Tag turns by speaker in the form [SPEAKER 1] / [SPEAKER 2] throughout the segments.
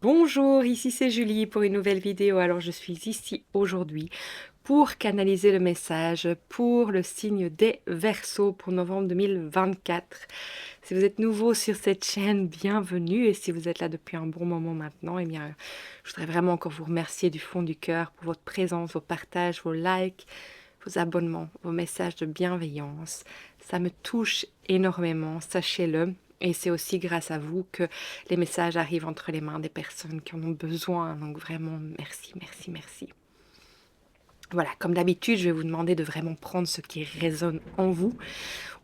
[SPEAKER 1] Bonjour, ici c'est Julie pour une nouvelle vidéo. Alors je suis ici aujourd'hui pour canaliser le message pour le signe des Verseaux pour novembre 2024. Si vous êtes nouveau sur cette chaîne, bienvenue, et si vous êtes là depuis un bon moment maintenant, eh bien je voudrais vraiment encore vous remercier du fond du cœur pour votre présence, vos partages, vos likes, vos abonnements, vos messages de bienveillance. Ça me touche énormément, sachez-le. Et c'est aussi grâce à vous que les messages arrivent entre les mains des personnes qui en ont besoin. Donc vraiment, merci, merci, merci. Voilà, comme d'habitude, je vais vous demander de vraiment prendre ce qui résonne en vous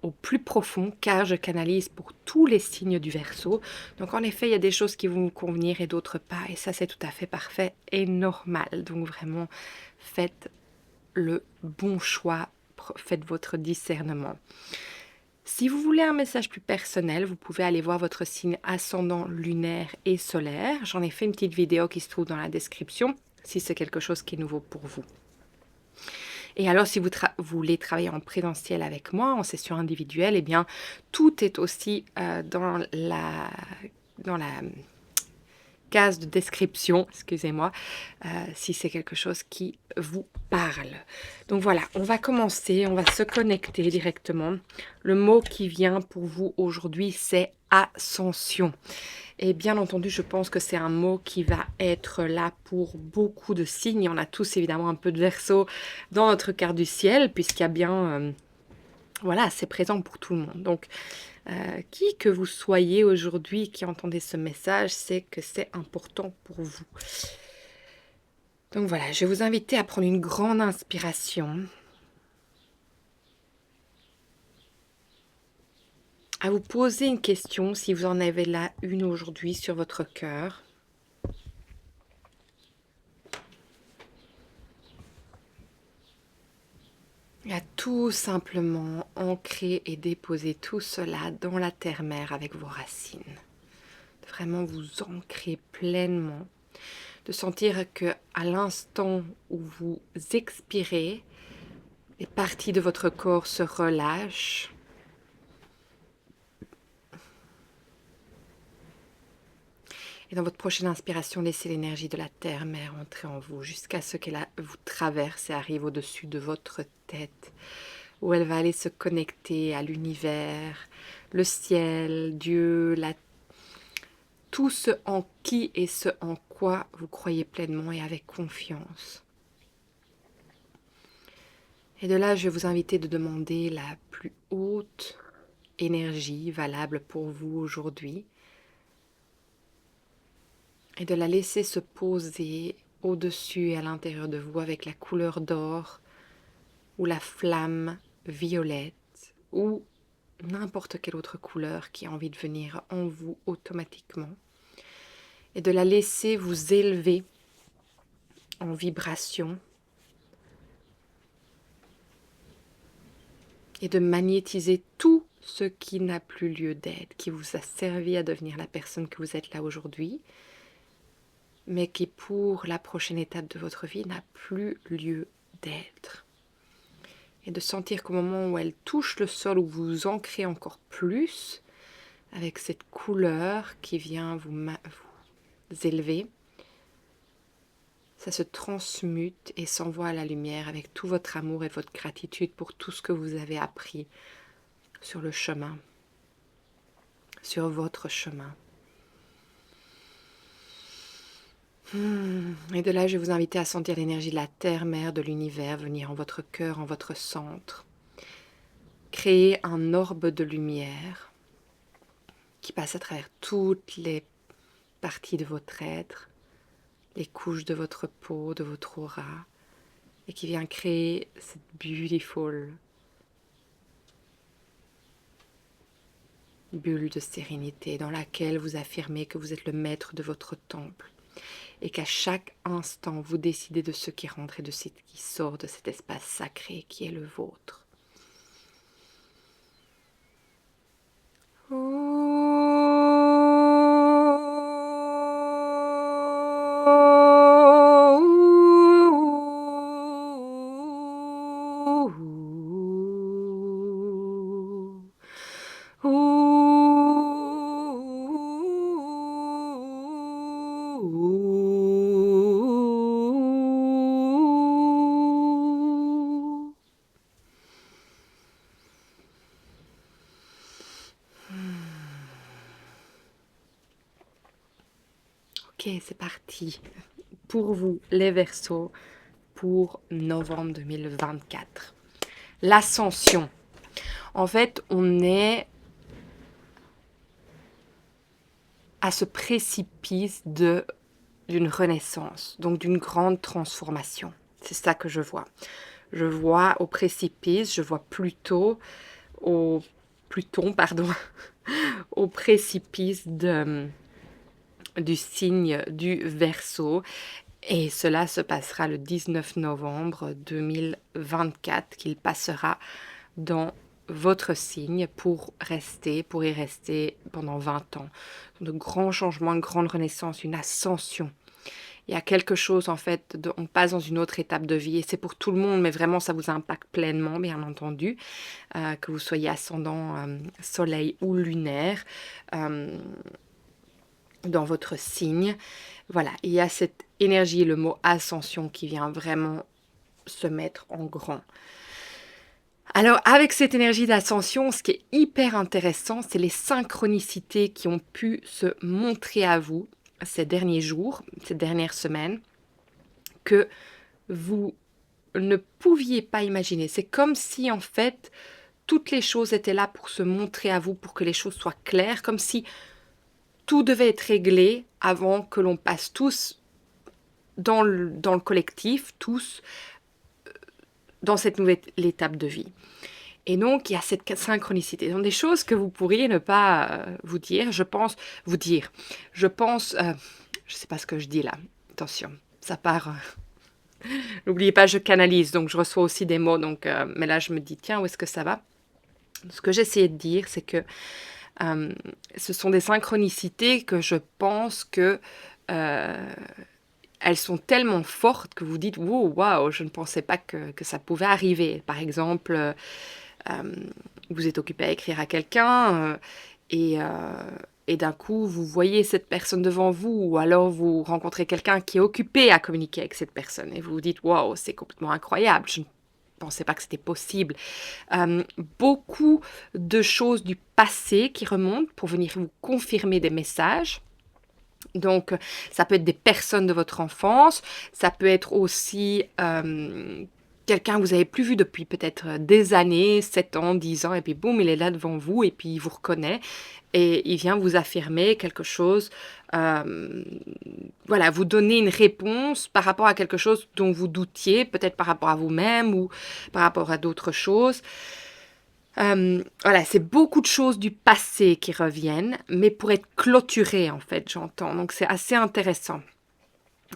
[SPEAKER 1] au plus profond, car je canalise pour tous les signes du Verseau. Donc en effet, il y a des choses qui vont vous convenir et d'autres pas. Et ça, c'est tout à fait parfait et normal. Donc vraiment, faites le bon choix, faites votre discernement. Si vous voulez un message plus personnel, vous pouvez aller voir votre signe ascendant lunaire et solaire. J'en ai fait une petite vidéo qui se trouve dans la description, si c'est quelque chose qui est nouveau pour vous. Et alors, si vous voulez travailler en présentiel avec moi, en session individuelle, eh bien, tout est aussi dans la case de description, excusez-moi, si c'est quelque chose qui vous parle. Donc voilà, on va commencer, on va se connecter directement. Le mot qui vient pour vous aujourd'hui, c'est ascension. Et bien entendu, je pense que c'est un mot qui va être là pour beaucoup de signes. On a tous évidemment un peu de Verseau dans notre carte du ciel, puisqu'il y a bien... voilà, c'est présent pour tout le monde. Donc, qui que vous soyez aujourd'hui qui entendez ce message, c'est que c'est important pour vous. Donc voilà, je vais vous inviter à prendre une grande inspiration, à vous poser une question si vous en avez là une aujourd'hui sur votre cœur. Et à tout simplement ancrer et déposer tout cela dans la terre-mère avec vos racines. De vraiment vous ancrer pleinement, de sentir que à l'instant où vous expirez, les parties de votre corps se relâchent. Et dans votre prochaine inspiration, laissez l'énergie de la terre-mère entrer en vous jusqu'à ce qu'elle vous traverse et arrive au-dessus de votre tête, où elle va aller se connecter à l'univers, le ciel, Dieu, tout ce en qui et ce en quoi vous croyez pleinement et avec confiance. Et de là, je vais vous inviter de demander la plus haute énergie valable pour vous aujourd'hui et de la laisser se poser au-dessus et à l'intérieur de vous avec la couleur d'or ou la flamme violette ou n'importe quelle autre couleur qui a envie de venir en vous automatiquement et de la laisser vous élever en vibration et de magnétiser tout ce qui n'a plus lieu d'être, qui vous a servi à devenir la personne que vous êtes là aujourd'hui, mais qui pour la prochaine étape de votre vie n'a plus lieu d'être. Et de sentir qu'au moment où elle touche le sol, où vous vous ancrez encore plus, avec cette couleur qui vient vous élever, ça se transmute et s'envoie à la lumière avec tout votre amour et votre gratitude pour tout ce que vous avez appris sur le chemin, sur votre chemin. Et de là, je vais vous inviter à sentir l'énergie de la terre, mère, de l'univers venir en votre cœur, en votre centre. Créer un orbe de lumière qui passe à travers toutes les parties de votre être, les couches de votre peau, de votre aura, et qui vient créer cette beautiful bulle de sérénité dans laquelle vous affirmez que vous êtes le maître de votre temple et qu'à chaque instant vous décidez de ce qui rentre et de ce qui sort de cet espace sacré qui est le vôtre. Ok, c'est parti. Pour vous, les Verseaux, pour novembre 2024. L'ascension. En fait, on est à ce précipice d'une renaissance, donc d'une grande transformation. C'est ça que je vois. Je vois au précipice, je vois Pluton, pardon, au précipice du signe du Verseau. Et cela se passera le 19 novembre 2024, qu'il passera dans votre signe pour y rester pendant 20 ans. De grands changements, une grande renaissance, une ascension. Il y a quelque chose, en fait, on passe dans une autre étape de vie, et c'est pour tout le monde, mais vraiment, ça vous impacte pleinement, bien entendu, que vous soyez ascendant soleil ou lunaire, dans votre signe. Voilà, il y a cette énergie, le mot ascension, qui vient vraiment se mettre en grand. Alors, avec cette énergie d'ascension, ce qui est hyper intéressant, c'est les synchronicités qui ont pu se montrer à vous ces derniers jours, ces dernières semaines, que vous ne pouviez pas imaginer. C'est comme si, en fait, toutes les choses étaient là pour se montrer à vous, pour que les choses soient claires, comme si tout devait être réglé avant que l'on passe tous dans le collectif, tous dans cette nouvelle étape de vie. Et donc, il y a cette synchronicité. Donc, des choses que vous pourriez ne pas vous dire, je pense, je sais pas ce que je dis là, attention, ça part, n'oubliez pas, je canalise, donc je reçois aussi des mots, donc, mais là, je me dis, tiens, où est-ce que ça va? Ce que j'essayais de dire, c'est que ce sont des synchronicités que je pense que elles sont tellement fortes que vous dites, wow, waouh, je ne pensais pas que ça pouvait arriver. Par exemple, vous êtes occupé à écrire à quelqu'un et d'un coup, vous voyez cette personne devant vous, ou alors vous rencontrez quelqu'un qui est occupé à communiquer avec cette personne et vous vous dites, waouh, c'est complètement incroyable, je ne pensais pas que c'était possible. Beaucoup de choses du passé qui remontent pour venir vous confirmer des messages. Donc, ça peut être des personnes de votre enfance, ça peut être aussi quelqu'un que vous n'avez plus vu depuis peut-être des années, 7 ans, 10 ans, et puis boum, il est là devant vous, et puis il vous reconnaît, et il vient vous affirmer quelque chose, voilà, vous donner une réponse par rapport à quelque chose dont vous doutiez, peut-être par rapport à vous-même, ou par rapport à d'autres choses. Voilà, c'est beaucoup de choses du passé qui reviennent, mais pour être clôturées, en fait, j'entends. Donc, c'est assez intéressant.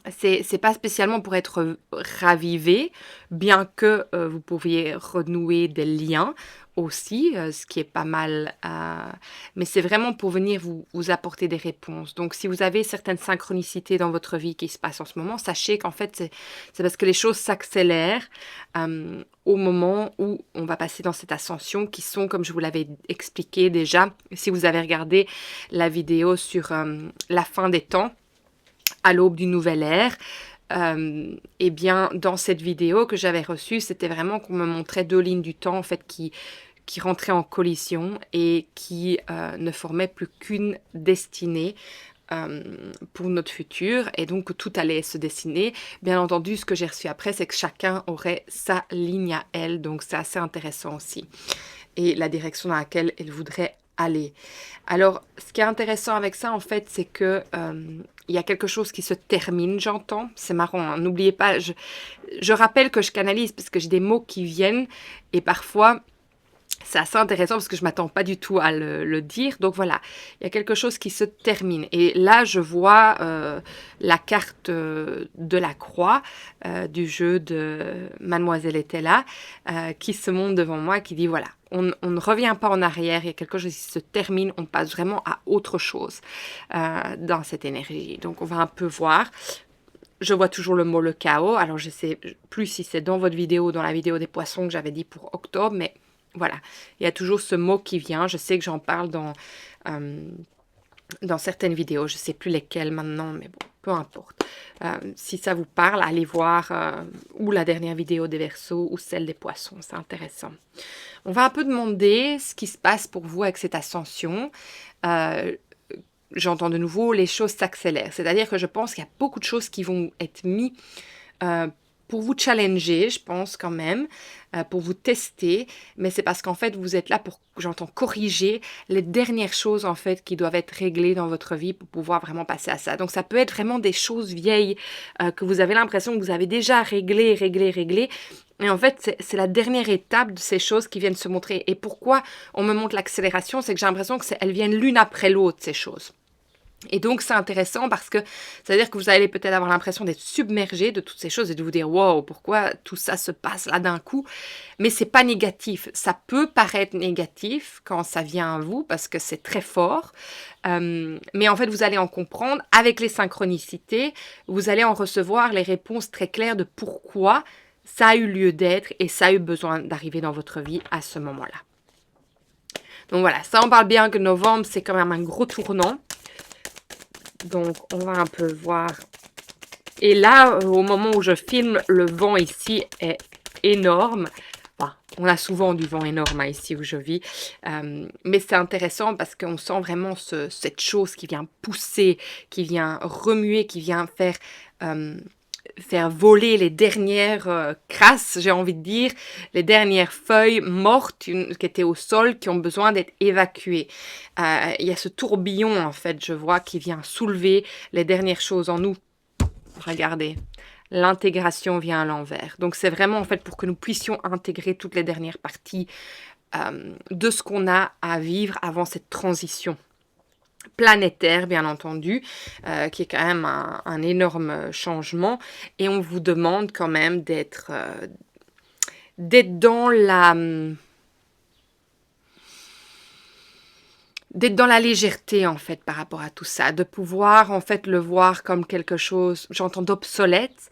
[SPEAKER 1] C'est pas spécialement pour être ravivé, bien que vous pouviez renouer des liens aussi, ce qui est pas mal, mais c'est vraiment pour venir vous apporter des réponses. Donc, si vous avez certaines synchronicités dans votre vie qui se passent en ce moment, sachez qu'en fait, c'est parce que les choses s'accélèrent au moment où on va passer dans cette ascension, qui sont, comme je vous l'avais expliqué déjà, si vous avez regardé la vidéo sur la fin des temps, à l'aube d'une nouvelle ère, et bien dans cette vidéo que j'avais reçue, c'était vraiment qu'on me montrait 2 lignes du temps en fait qui rentraient en collision et qui ne formaient plus qu'une destinée pour notre futur, et donc tout allait se dessiner. Bien entendu, ce que j'ai reçu après, c'est que chacun aurait sa ligne à elle, donc c'est assez intéressant aussi, et la direction dans laquelle elle voudrait aller. Alors, ce qui est intéressant avec ça, en fait, c'est que il y a quelque chose qui se termine, j'entends. C'est marrant, hein. N'oubliez pas, je rappelle que je canalise parce que j'ai des mots qui viennent, et parfois, c'est assez intéressant parce que je ne m'attends pas du tout à le dire. Donc voilà, il y a quelque chose qui se termine. Et là, je vois la carte de la croix du jeu de Mademoiselle était là, qui se montre devant moi, qui dit voilà, on ne revient pas en arrière, il y a quelque chose qui se termine, on passe vraiment à autre chose dans cette énergie. Donc on va un peu voir. Je vois toujours le mot le chaos. Alors je ne sais plus si c'est dans votre vidéo, dans la vidéo des poissons que j'avais dit pour octobre, mais voilà, il y a toujours ce mot qui vient. Je sais que j'en parle dans certaines vidéos. Je ne sais plus lesquelles maintenant, mais bon, peu importe. Si ça vous parle, allez voir ou la dernière vidéo des Verseaux ou celle des poissons. C'est intéressant. On va un peu demander ce qui se passe pour vous avec cette ascension. j'entends de nouveau, les choses s'accélèrent. C'est-à-dire que je pense qu'il y a beaucoup de choses qui vont être mises pour vous challenger, je pense quand même, pour vous tester, mais c'est parce qu'en fait, vous êtes là pour, j'entends, corriger les dernières choses en fait qui doivent être réglées dans votre vie pour pouvoir vraiment passer à ça. Donc ça peut être vraiment des choses vieilles que vous avez l'impression que vous avez déjà réglées. Et en fait, c'est la dernière étape de ces choses qui viennent se montrer. Et pourquoi on me montre l'accélération, c'est que j'ai l'impression qu'elles viennent l'une après l'autre, ces choses. Et donc, c'est intéressant parce que ça veut dire que vous allez peut-être avoir l'impression d'être submergé de toutes ces choses et de vous dire « Wow, pourquoi tout ça se passe là d'un coup ?» Mais c'est pas négatif. Ça peut paraître négatif quand ça vient à vous parce que c'est très fort. Mais en fait, vous allez en comprendre. Avec les synchronicités, vous allez en recevoir les réponses très claires de pourquoi ça a eu lieu d'être et ça a eu besoin d'arriver dans votre vie à ce moment-là. Donc voilà, ça on parle bien que novembre, c'est quand même un gros tournant. Donc, on va un peu voir. Et là, au moment où je filme, le vent ici est énorme. Enfin, on a souvent du vent énorme ici où je vis. Mais c'est intéressant parce qu'on sent vraiment cette chose qui vient pousser, qui vient remuer, qui vient faire voler les dernières crasses, j'ai envie de dire, les dernières feuilles mortes qui étaient au sol, qui ont besoin d'être évacuées. Il y a ce tourbillon, en fait, je vois, qui vient soulever les dernières choses en nous. Regardez, l'intégration vient à l'envers. Donc, c'est vraiment, en fait, pour que nous puissions intégrer toutes les dernières parties de ce qu'on a à vivre avant cette transition planétaire, bien entendu, qui est quand même un énorme changement. Et on vous demande quand même d'être dans la légèreté, en fait, par rapport à tout ça. De pouvoir, en fait, le voir comme quelque chose, j'entends, d'obsolète.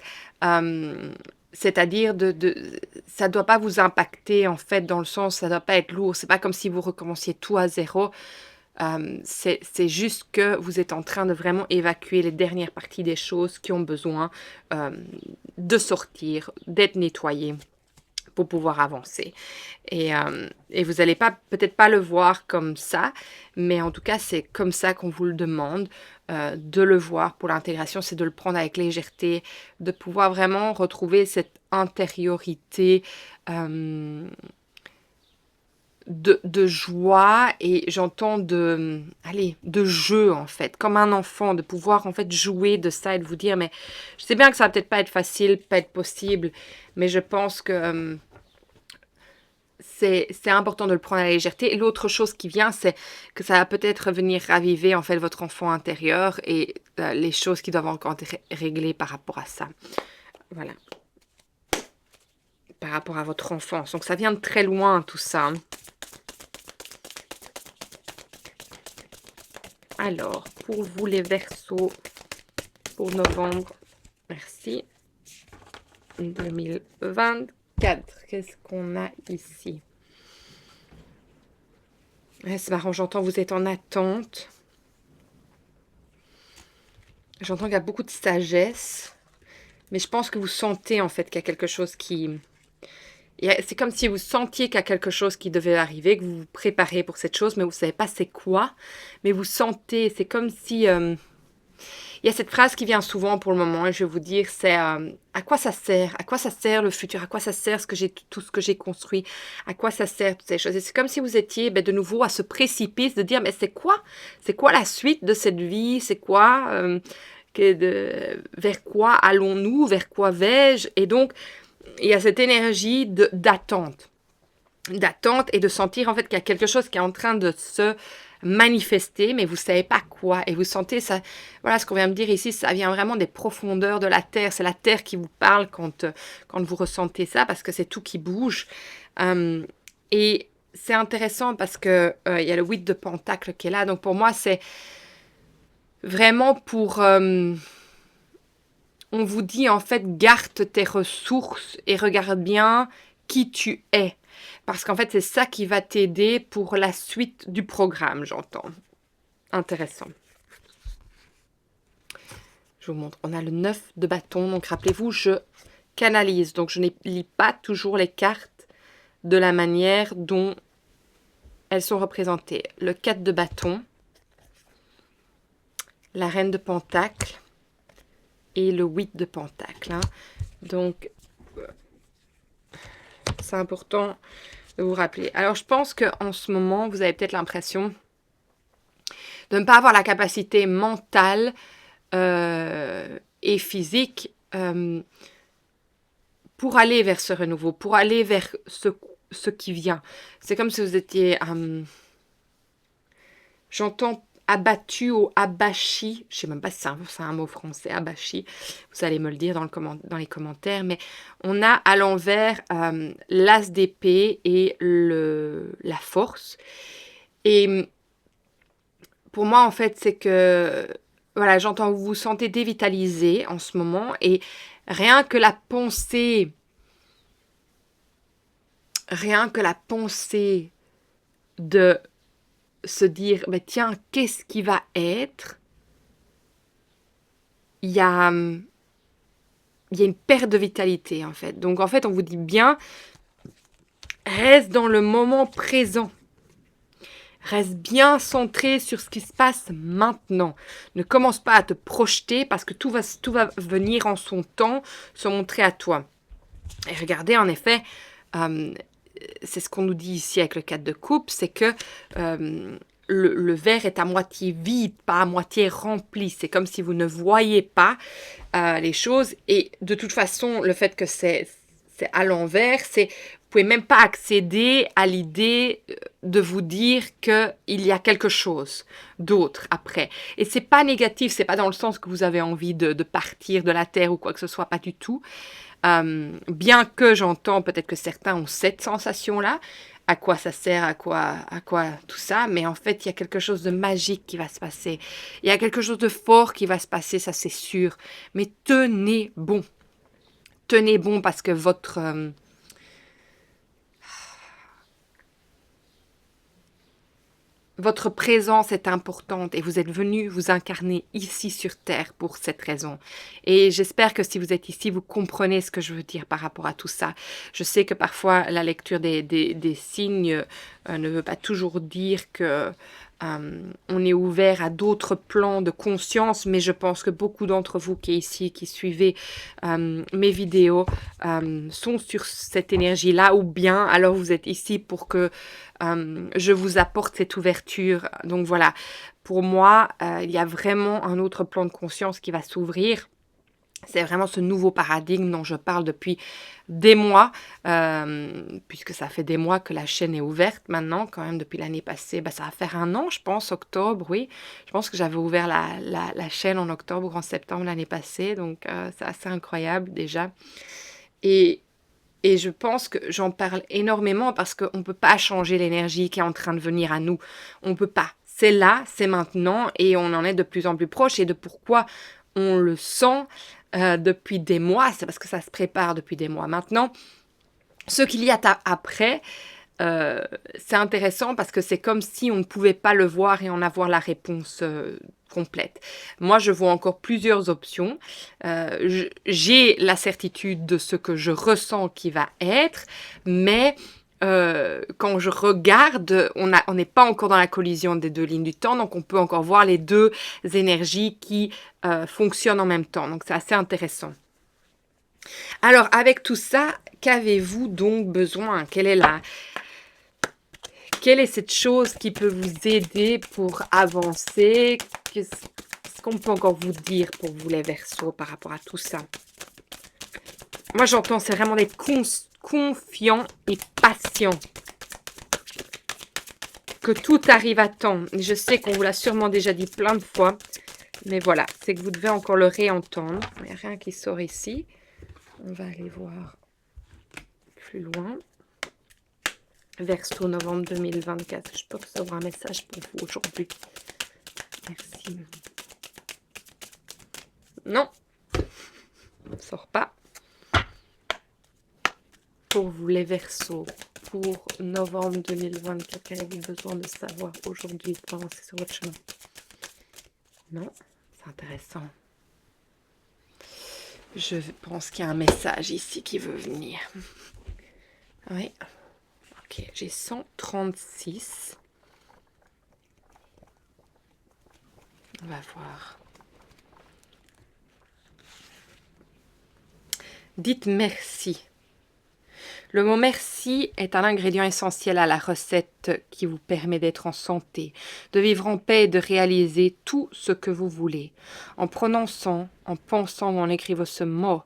[SPEAKER 1] C'est-à-dire, ça ne doit pas vous impacter, en fait, dans le sens, ça ne doit pas être lourd. C'est pas comme si vous recommenciez tout à zéro. C'est juste que vous êtes en train de vraiment évacuer les dernières parties des choses qui ont besoin de sortir, d'être nettoyées pour pouvoir avancer. Et vous n'allez peut-être pas le voir comme ça, mais en tout cas, c'est comme ça qu'on vous le demande de le voir pour l'intégration, c'est de le prendre avec légèreté, de pouvoir vraiment retrouver cette intériorité de joie et j'entends de jeu en fait, comme un enfant, de pouvoir en fait jouer de ça et de vous dire mais je sais bien que ça va peut-être pas être facile, pas être possible, mais je pense que c'est important de le prendre à la légèreté. Et l'autre chose qui vient, c'est que ça va peut-être venir raviver en fait votre enfant intérieur et les choses qui doivent encore être réglées par rapport à ça. Voilà. Par rapport à votre enfance. Donc ça vient de très loin tout ça. Alors, pour vous les Verseaux, pour novembre, merci, 2024, qu'est-ce qu'on a ici? Ouais, c'est marrant, j'entends vous êtes en attente. J'entends qu'il y a beaucoup de sagesse, mais je pense que vous sentez en fait qu'il y a quelque chose qui... C'est comme si vous sentiez qu'il y a quelque chose qui devait arriver, que vous vous préparez pour cette chose, mais vous ne savez pas c'est quoi. Mais vous sentez, c'est comme si... il y a cette phrase qui vient souvent pour le moment, et je vais vous dire, c'est à quoi ça sert? À quoi ça sert le futur? À quoi ça sert tout ce que j'ai construit? À quoi ça sert toutes ces choses? Et c'est comme si vous étiez de nouveau à ce précipice de dire, mais c'est quoi? C'est quoi la suite de cette vie? C'est quoi? Vers quoi allons-nous? Vers quoi vais-je? Et donc, il y a cette énergie d'attente et de sentir en fait qu'il y a quelque chose qui est en train de se manifester, mais vous ne savez pas quoi. Et vous sentez ça, voilà ce qu'on vient de dire ici, ça vient vraiment des profondeurs de la terre. C'est la terre qui vous parle quand vous ressentez ça, parce que c'est tout qui bouge. Et c'est intéressant parce que il y a le 8 de Pentacle qui est là. Donc pour moi, c'est vraiment pour... on vous dit en fait, garde tes ressources et regarde bien qui tu es. Parce qu'en fait, c'est ça qui va t'aider pour la suite du programme, j'entends. Intéressant. Je vous montre. On a le 9 de bâton. Donc, rappelez-vous, je canalise. Donc, je ne lis pas toujours les cartes de la manière dont elles sont représentées. Le 4 de bâton. la reine de Pentacle et le 8 de Pentacle. Hein. Donc, c'est important de vous rappeler. Alors, je pense qu'en ce moment, vous avez peut-être l'impression de ne pas avoir la capacité mentale et physique pour aller vers ce renouveau, pour aller vers ce qui vient. C'est comme si vous étiez, j'entends abattu ou abachi, je ne sais même pas si c'est un mot français, abachi, vous allez me le dire dans les commentaires, mais on a à l'envers l'as d'épée et la force. Et pour moi, en fait, c'est que, voilà, j'entends, vous vous sentez dévitalisé en ce moment, et rien que la pensée de se dire, bah, tiens, qu'est-ce qui va être? Il y a une perte de vitalité, en fait. Donc, en fait, on vous dit bien, reste dans le moment présent. Reste bien centré sur ce qui se passe maintenant. Ne commence pas à te projeter parce que tout va venir en son temps se montrer à toi. Et regardez, en effet, c'est ce qu'on nous dit ici avec le 4 de coupe, c'est que le verre est à moitié vide, pas à moitié rempli. C'est comme si vous ne voyez pas les choses. Et de toute façon, le fait que c'est à l'envers, vous pouvez même pas accéder à l'idée de vous dire qu'il y a quelque chose d'autre après. Et c'est pas négatif, c'est pas dans le sens que vous avez envie de partir de la Terre ou quoi que ce soit, pas du tout. Bien que j'entends peut-être que certains ont cette sensation-là, à quoi ça sert, à quoi tout ça, mais en fait, il y a quelque chose de magique qui va se passer. Il y a quelque chose de fort qui va se passer, ça c'est sûr. Mais tenez bon. Tenez bon parce que votre présence est importante et vous êtes venu vous incarner ici sur Terre pour cette raison. Et j'espère que si vous êtes ici, vous comprenez ce que je veux dire par rapport à tout ça. Je sais que parfois la lecture des signes ne veut pas toujours dire que on est ouvert à d'autres plans de conscience, mais je pense que beaucoup d'entre vous qui êtes ici, qui suivez mes vidéos, sont sur cette énergie-là, ou bien alors vous êtes ici pour que je vous apporte cette ouverture. Donc voilà, pour moi, il y a vraiment un autre plan de conscience qui va s'ouvrir. C'est vraiment ce nouveau paradigme dont je parle depuis des mois, puisque ça fait des mois que la chaîne est ouverte maintenant, quand même depuis l'année passée. Ça va faire 1 an, je pense, octobre, oui. Je pense que j'avais ouvert la chaîne en octobre ou en septembre l'année passée, donc c'est assez incroyable déjà. Et je pense que j'en parle énormément parce qu'on ne peut pas changer l'énergie qui est en train de venir à nous. On ne peut pas. C'est là, c'est maintenant, et on en est de plus en plus proche. Et de pourquoi on le sent depuis des mois, c'est parce que ça se prépare depuis des mois. Maintenant, ce qu'il y a après, c'est intéressant parce que c'est comme si on ne pouvait pas le voir et en avoir la réponse complète. Moi, je vois encore plusieurs options. J'ai la certitude de ce que je ressens qui va être, mais quand je regarde, on n'est pas encore dans la collision des 2 lignes du temps, donc on peut encore voir les 2 énergies qui fonctionnent en même temps. Donc, c'est assez intéressant. Alors, avec tout ça, qu'avez-vous donc besoin? Quelle est cette chose qui peut vous aider pour avancer? Qu'est-ce qu'on peut encore vous dire pour vous les Verseaux par rapport à tout ça? Moi, j'entends, c'est vraiment d'être confiant et patient. Que tout arrive à temps. Je sais qu'on vous l'a sûrement déjà dit plein de fois. Mais voilà, c'est que vous devez encore le réentendre. Il n'y a rien qui sort ici. On va aller voir plus loin. Verseau, novembre 2024. Je peux recevoir un message pour vous aujourd'hui. Merci. Non. On ne sort pas. Pour vous les Verseaux, pour novembre 2024, qu'avez-vous besoin de savoir aujourd'hui pour avancer sur votre chemin? Non, c'est intéressant. Je pense qu'il y a un message ici qui veut venir. Oui. Ok, j'ai 136. On va voir. Dites merci. Le mot merci est un ingrédient essentiel à la recette qui vous permet d'être en santé, de vivre en paix et de réaliser tout ce que vous voulez. En prononçant, en pensant ou en écrivant ce mot,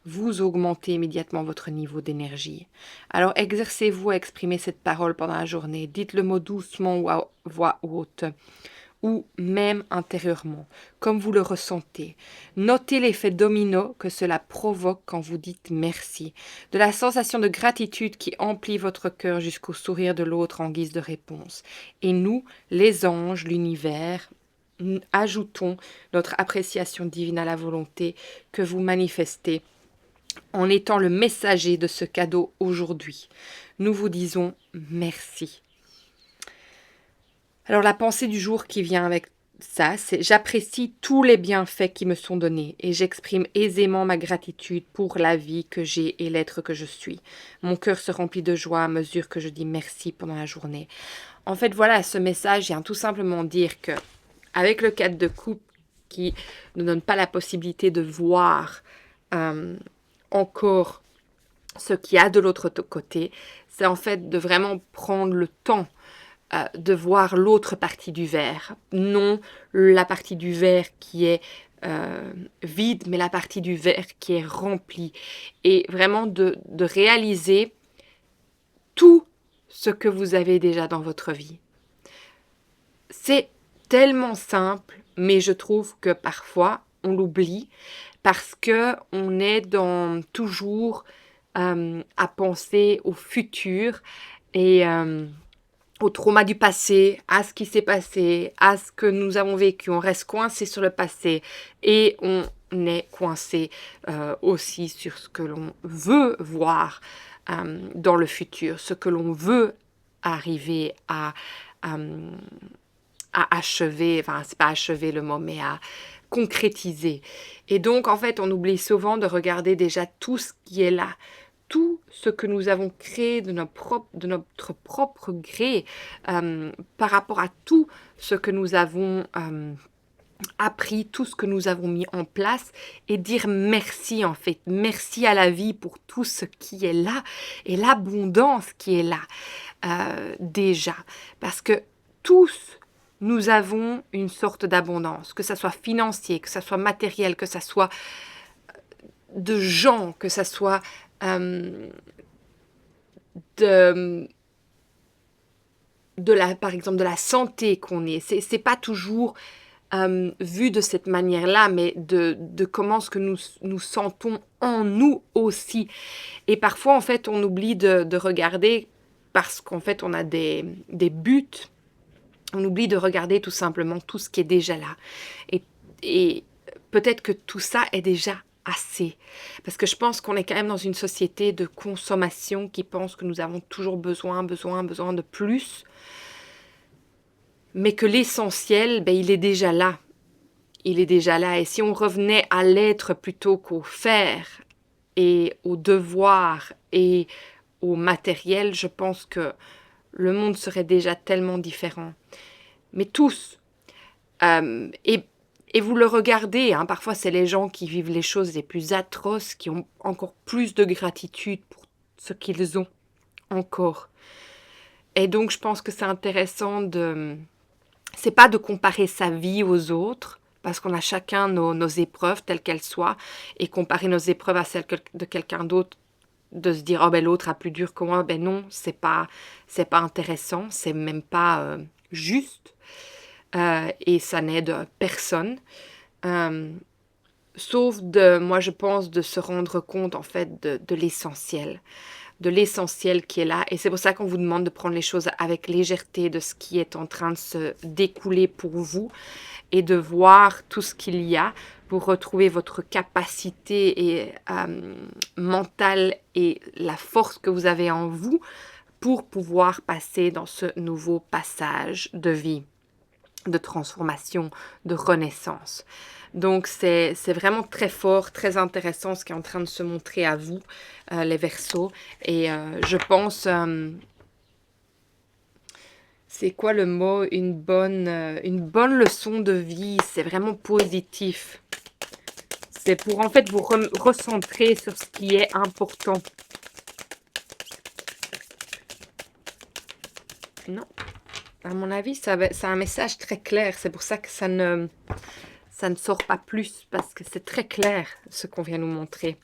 [SPEAKER 1] vous augmentez immédiatement votre niveau d'énergie. Alors exercez-vous à exprimer cette parole pendant la journée. Dites le mot doucement ou à voix haute, ou même intérieurement, comme vous le ressentez. Notez l'effet domino que cela provoque quand vous dites merci, de la sensation de gratitude qui emplit votre cœur jusqu'au sourire de l'autre en guise de réponse. Et nous, les anges, l'univers, ajoutons notre appréciation divine à la volonté que vous manifestez en étant le messager de ce cadeau aujourd'hui. Nous vous disons merci. Alors la pensée du jour qui vient avec ça, c'est j'apprécie tous les bienfaits qui me sont donnés et j'exprime aisément ma gratitude pour la vie que j'ai et l'être que je suis. Mon cœur se remplit de joie à mesure que je dis merci pendant la journée. En fait, voilà, ce message vient tout simplement dire que avec le cadre de couple qui ne donne pas la possibilité de voir encore ce qu'il y a de l'autre côté, c'est en fait de vraiment prendre le temps de voir l'autre partie du verre. Non la partie du verre qui est vide, mais la partie du verre qui est remplie. Et vraiment de réaliser tout ce que vous avez déjà dans votre vie. C'est tellement simple, mais je trouve que parfois on l'oublie parce que on est dans toujours à penser au futur et au trauma du passé, à ce qui s'est passé, à ce que nous avons vécu. On reste coincé sur le passé et on est coincé aussi sur ce que l'on veut voir dans le futur, ce que l'on veut arriver à achever, enfin c'est pas achever le mot, mais à concrétiser. Et donc en fait on oublie souvent de regarder déjà tout ce qui est là, tout ce que nous avons créé de notre propre gré par rapport à tout ce que nous avons appris, tout ce que nous avons mis en place et dire merci en fait, merci à la vie pour tout ce qui est là et l'abondance qui est là déjà. Parce que tous, nous avons une sorte d'abondance, que ça soit financier, que ça soit matériel, que ça soit de gens, que ça soit par exemple de la santé qu'on est. C'est pas toujours vu de cette manière-là, mais de comment ce que nous sentons en nous aussi. Et parfois, en fait, on oublie de regarder parce qu'en fait, on a des buts. On oublie de regarder tout simplement tout ce qui est déjà là. Et peut-être que tout ça est déjà assez. Parce que je pense qu'on est quand même dans une société de consommation qui pense que nous avons toujours besoin de plus. Mais que l'essentiel, il est déjà là. Il est déjà là. Et si on revenait à l'être plutôt qu'au faire et au devoir et au matériel, je pense que le monde serait déjà tellement différent. Mais tous. Et vous le regardez, hein, parfois c'est les gens qui vivent les choses les plus atroces, qui ont encore plus de gratitude pour ce qu'ils ont encore. Et donc je pense que c'est intéressant c'est pas de comparer sa vie aux autres, parce qu'on a chacun nos épreuves, telles qu'elles soient, et comparer nos épreuves à celles de quelqu'un d'autre, de se dire « Oh, l'autre a plus dur que moi », non, c'est pas intéressant, c'est même pas juste, et ça n'aide personne. Sauf moi je pense, de se rendre compte en fait de l'essentiel qui est là. Et c'est pour ça qu'on vous demande de prendre les choses avec légèreté de ce qui est en train de se découler pour vous et de voir tout ce qu'il y a pour retrouver votre capacité mentale et la force que vous avez en vous pour pouvoir passer dans ce nouveau passage de vie, de transformation, de renaissance. Donc c'est vraiment très fort, très intéressant ce qui est en train de se montrer à vous, les Verseaux. Et je pense, c'est quoi le mot, une bonne leçon de vie, c'est vraiment positif. C'est pour en fait vous recentrer sur ce qui est important. Non, à mon avis, c'est un message très clair. C'est pour ça que ça ne sort pas plus, parce que c'est très clair ce qu'on vient nous montrer.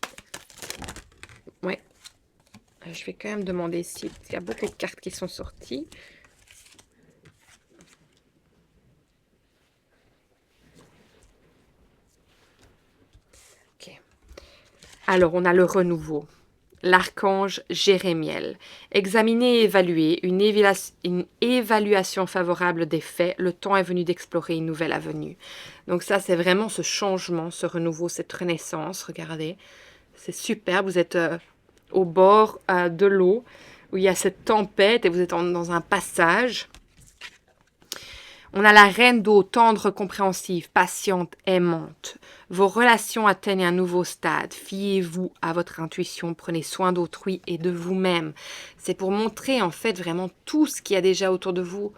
[SPEAKER 1] Oui. Je vais quand même demander s'il y a beaucoup de cartes qui sont sorties. Ok. Alors, on a le renouveau. L'archange Jérémiel. Examiner et évaluer une évaluation favorable des faits. Le temps est venu d'explorer une nouvelle avenue. Donc ça, c'est vraiment ce changement, ce renouveau, cette renaissance. Regardez, c'est super. Vous êtes au bord de l'eau où il y a cette tempête et vous êtes dans un passage. On a la reine d'eau, tendre, compréhensive, patiente, aimante. Vos relations atteignent un nouveau stade. Fiez-vous à votre intuition, prenez soin d'autrui et de vous-même. C'est pour montrer en fait vraiment tout ce qu'il y a déjà autour de vous.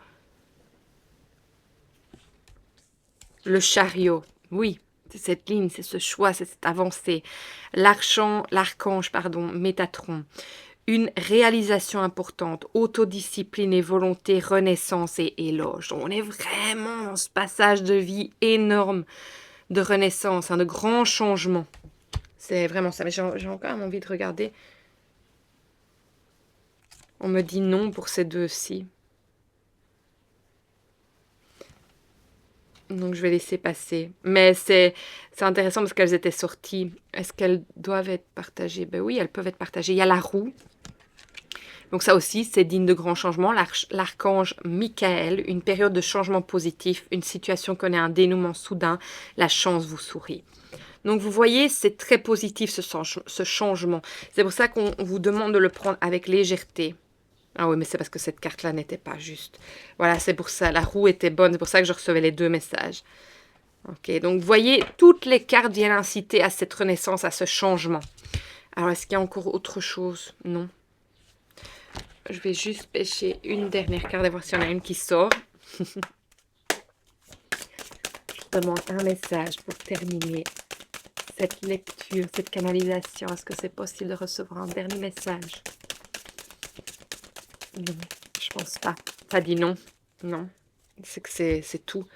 [SPEAKER 1] Le chariot, oui, c'est cette ligne, c'est ce choix, c'est cette avancée. L'archange, Métatron. Une réalisation importante, autodiscipline et volonté, renaissance et éloge. Donc on est vraiment dans ce passage de vie énorme de renaissance, de grands changements. C'est vraiment ça. Mais j'ai encore envie de regarder. On me dit non pour ces deux-ci. Donc je vais laisser passer. Mais c'est intéressant parce qu'elles étaient sorties. Est-ce qu'elles doivent être partagées? Ben oui, elles peuvent être partagées. Il y a la roue. Donc ça aussi, c'est digne de grands changements. L'archange Michael, une période de changement positif, une situation connaît un dénouement soudain, la chance vous sourit. Donc vous voyez, c'est très positif ce changement. C'est pour ça qu'on vous demande de le prendre avec légèreté. Ah oui, mais c'est parce que cette carte-là n'était pas juste. Voilà, c'est pour ça. La roue était bonne, c'est pour ça que je recevais les deux messages. Ok, donc vous voyez, toutes les cartes viennent inciter à cette renaissance, à ce changement. Alors, est-ce qu'il y a encore autre chose? Non. Je vais juste pêcher une dernière carte et voir s'il y en a une qui sort. Je demande un message pour terminer cette lecture, cette canalisation. Est-ce que c'est possible de recevoir un dernier message? Non, je pense pas. Ça dit non. Non. C'est que c'est tout.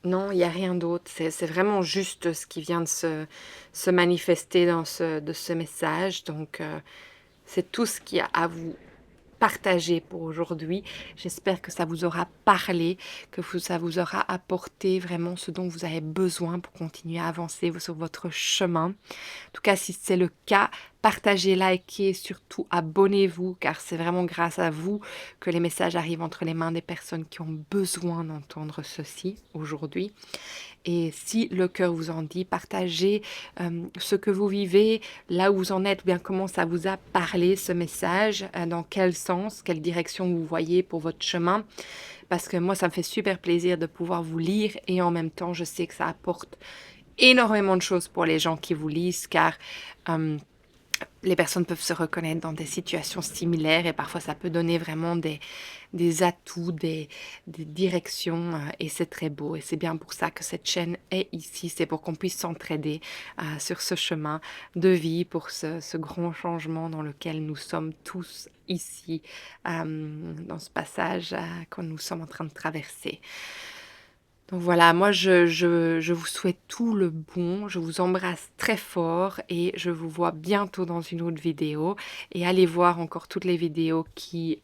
[SPEAKER 1] Non, il n'y a rien d'autre. C'est vraiment juste ce qui vient de se manifester dans de ce message. Donc, c'est tout ce qu'il y a à vous partager pour aujourd'hui. J'espère que ça vous aura parlé, que ça vous aura apporté vraiment ce dont vous avez besoin pour continuer à avancer sur votre chemin. En tout cas, si c'est le cas, partagez, likez, surtout abonnez-vous, car c'est vraiment grâce à vous que les messages arrivent entre les mains des personnes qui ont besoin d'entendre ceci aujourd'hui. Et si le cœur vous en dit, partagez ce que vous vivez, là où vous en êtes, ou bien comment ça vous a parlé ce message, dans quel sens, quelle direction vous voyez pour votre chemin. Parce que moi, ça me fait super plaisir de pouvoir vous lire et en même temps, je sais que ça apporte énormément de choses pour les gens qui vous lisent, car les personnes peuvent se reconnaître dans des situations similaires et parfois ça peut donner vraiment des atouts, des directions et c'est très beau et c'est bien pour ça que cette chaîne est ici, c'est pour qu'on puisse s'entraider sur ce chemin de vie, pour ce grand changement dans lequel nous sommes tous ici, dans ce passage que nous sommes en train de traverser. Donc voilà, moi je vous souhaite tout le bon, je vous embrasse très fort et je vous vois bientôt dans une autre vidéo. Et allez voir encore toutes les vidéos qui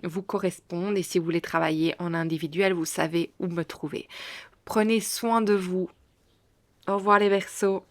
[SPEAKER 1] vous correspondent. Et si vous voulez travailler en individuel, vous savez où me trouver. Prenez soin de vous. Au revoir les Verseaux.